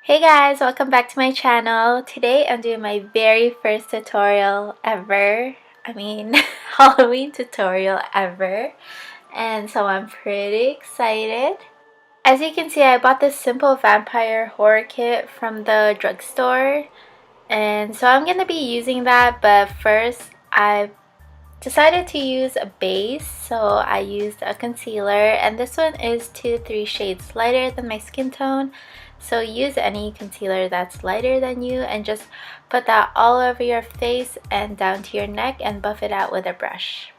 Hey guys, welcome back to my channel. Today I'm doing my very first tutorial ever. Halloween tutorial ever. And so I'm pretty excited. As you can see, I bought this simple vampire horror kit from the drugstore. And so I'm going to be using that, but first I decided to use a base. So I used a concealer, and this one is 2-3 shades lighter than my skin tone. So use any concealer that's lighter than you and just put that all over your face and down to your neck and buff it out with a brush.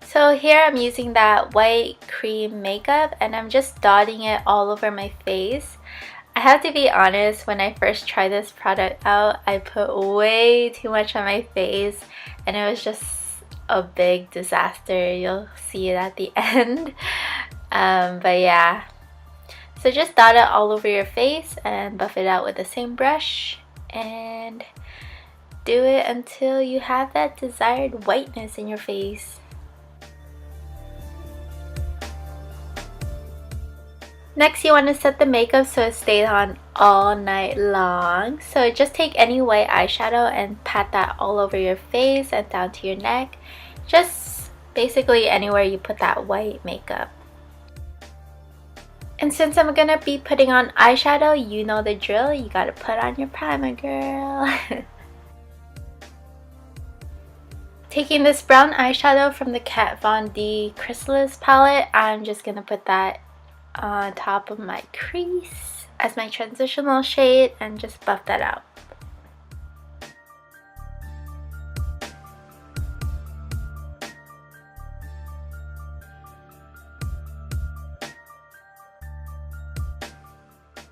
So here I'm using that white cream makeup and I'm just dotting it all over my face. I have to be honest, when I first tried this product out, I put way too much on my face and it was just a big disaster. You'll see it at the end. But yeah. So just dot it all over your face and buff it out with the same brush and do it until you have that desired whiteness in your face. Next, you want to set the makeup so it stays on all night long. So just take any white eyeshadow and pat that all over your face and down to your neck. Just basically anywhere you put that white makeup. And since I'm going to be putting on eyeshadow, you know the drill. You got to put on your primer, girl. Taking this brown eyeshadow from the Kat Von D Chrysalis palette, I'm just going to put that on top of my crease as my transitional shade and just buff that out.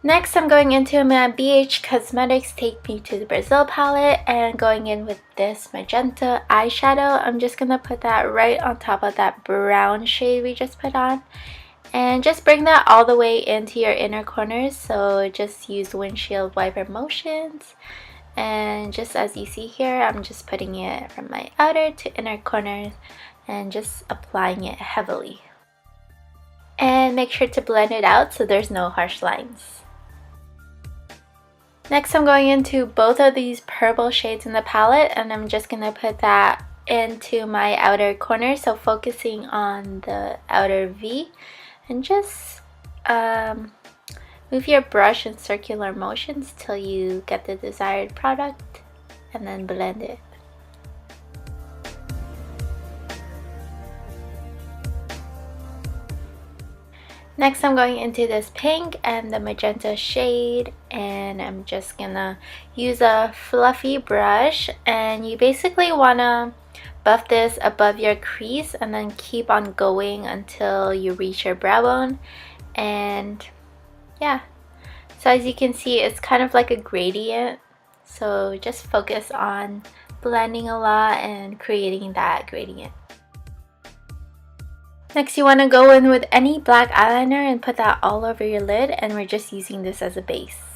Next, I'm going into my BH Cosmetics Take Me to the Brazil palette and going in with this magenta eyeshadow. I'm just gonna put that right on top of that brown shade we just put on. And just bring that all the way into your inner corners. So just use windshield wiper motions. And just as you see here, I'm just putting it from my outer to inner corners and just applying it heavily. And make sure to blend it out so there's no harsh lines. Next, I'm going into both of these purple shades in the palette and I'm just going to put that into my outer corner. So focusing on the outer V. And just move your brush in circular motions till you get the desired product and then blend it. Next, I'm going into this pink and the magenta shade and I'm just gonna use a fluffy brush, and you basically wanna buff this above your crease and then keep on going until you reach your brow bone. And yeah, so as you can see, it's kind of like a gradient, so just focus on blending a lot and creating that gradient. Next, you want to go in with any black eyeliner and put that all over your lid, and we're just using this as a base.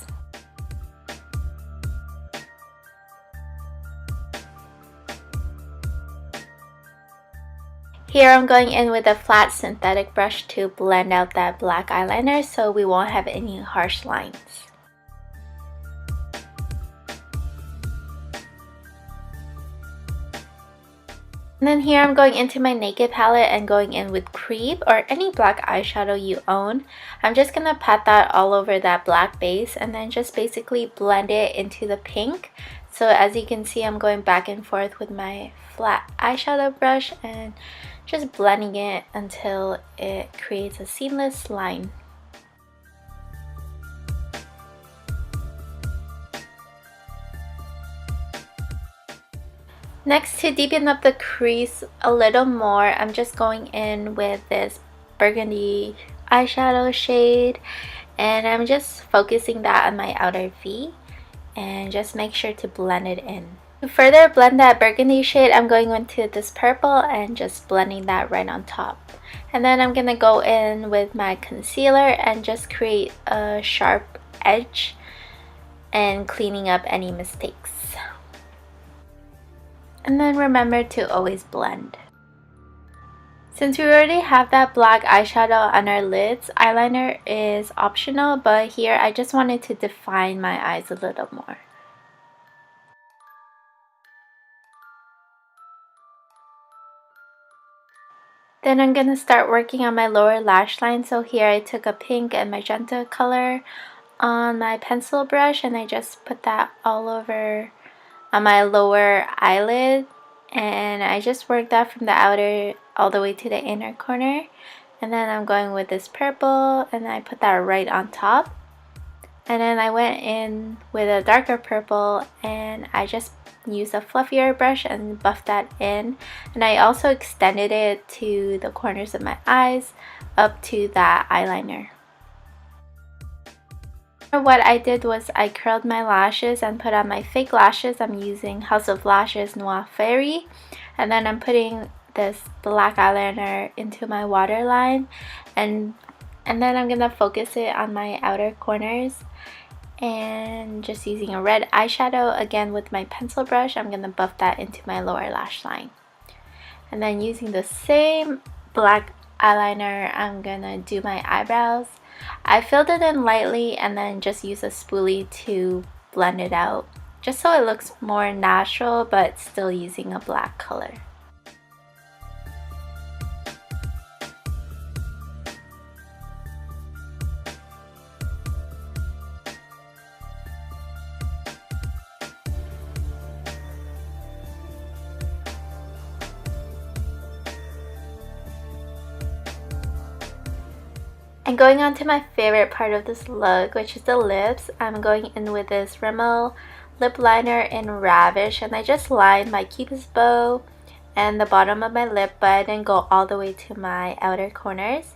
Here I'm going in with a flat synthetic brush to blend out that black eyeliner so we won't have any harsh lines. And then here I'm going into my Naked palette and going in with Creep or any black eyeshadow you own. I'm just going to pat that all over that black base and then just basically blend it into the pink. So as you can see, I'm going back and forth with my flat eyeshadow brush and just blending it until it creates a seamless line. Next, to deepen up the crease a little more, I'm just going in with this burgundy eyeshadow shade and I'm just focusing that on my outer V and just make sure to blend it in. To further blend that burgundy shade, I'm going into this purple and just blending that right on top. And then I'm gonna go in with my concealer and just create a sharp edge and cleaning up any mistakes. And then remember to always blend. Since we already have that black eyeshadow on our lids, eyeliner is optional, but here I just wanted to define my eyes a little more. Then I'm going to start working on my lower lash line. So here I took a pink and magenta color on my pencil brush and I just put that all over on my lower eyelid. And I just worked that from the outer all the way to the inner corner. And then I'm going with this purple and I put that right on top. And then I went in with a darker purple and I just used a fluffier brush and buffed that in. And I also extended it to the corners of my eyes up to that eyeliner. What I did was I curled my lashes and put on my fake lashes. I'm using House of Lashes Noir Fairy. And then I'm putting this black eyeliner into my waterline. And then I'm going to focus it on my outer corners. And just using a red eyeshadow again with my pencil brush, I'm going to buff that into my lower lash line. And then using the same black eyeliner, I'm going to do my eyebrows. I filled it in lightly and then just use a spoolie to blend it out, just so it looks more natural but still using a black color. And going on to my favorite part of this look, which is the lips, I'm going in with this Rimmel lip liner in Ravish, and I just lined my cupid's bow and the bottom of my lip, but I didn't go all the way to my outer corners.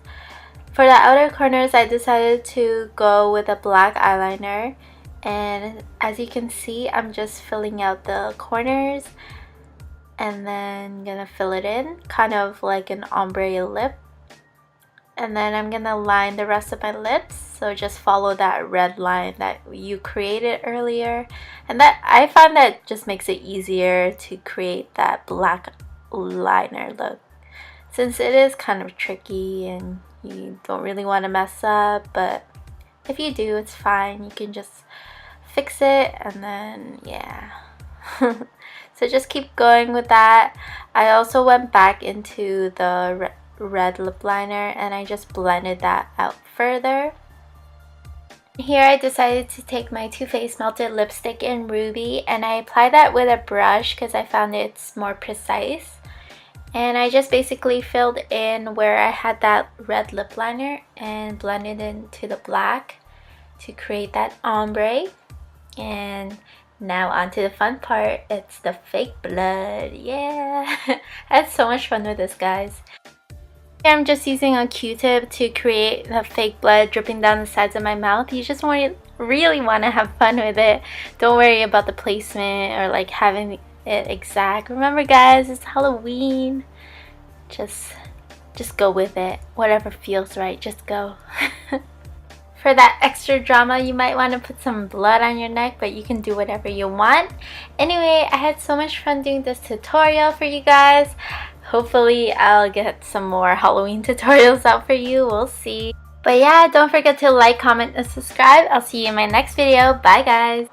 For the outer corners, I decided to go with a black eyeliner, and as you can see, I'm just filling out the corners and then gonna fill it in, kind of like an ombre lip. And then I'm gonna line the rest of my lips, so just follow that red line that you created earlier. And that I find that just makes it easier to create that black liner look, since it is kind of tricky and you don't really want to mess up, but if you do, it's fine. You can just fix it and then yeah. So just keep going with that. I also went back into the red lip liner and I just blended that out further. Here I decided to take my Too Faced Melted Lipstick in Ruby and I applied that with a brush because I found it's more precise. And I just basically filled in where I had that red lip liner and blended into the black to create that ombre. And now on to the fun part, it's the fake blood. Yeah, I had so much fun with this, guys. I'm just using a Q-tip to create the fake blood dripping down the sides of my mouth. You just really want to have fun with it. Don't worry about the placement or like having it exact. Remember, guys, it's Halloween. Just go with it. Whatever feels right, just go. For that extra drama, you might want to put some blood on your neck, but you can do whatever you want. Anyway, I had so much fun doing this tutorial for you guys. Hopefully I'll get some more Halloween tutorials out for you. We'll see. But yeah, don't forget to like, comment, and subscribe. I'll see you in my next video. Bye, guys.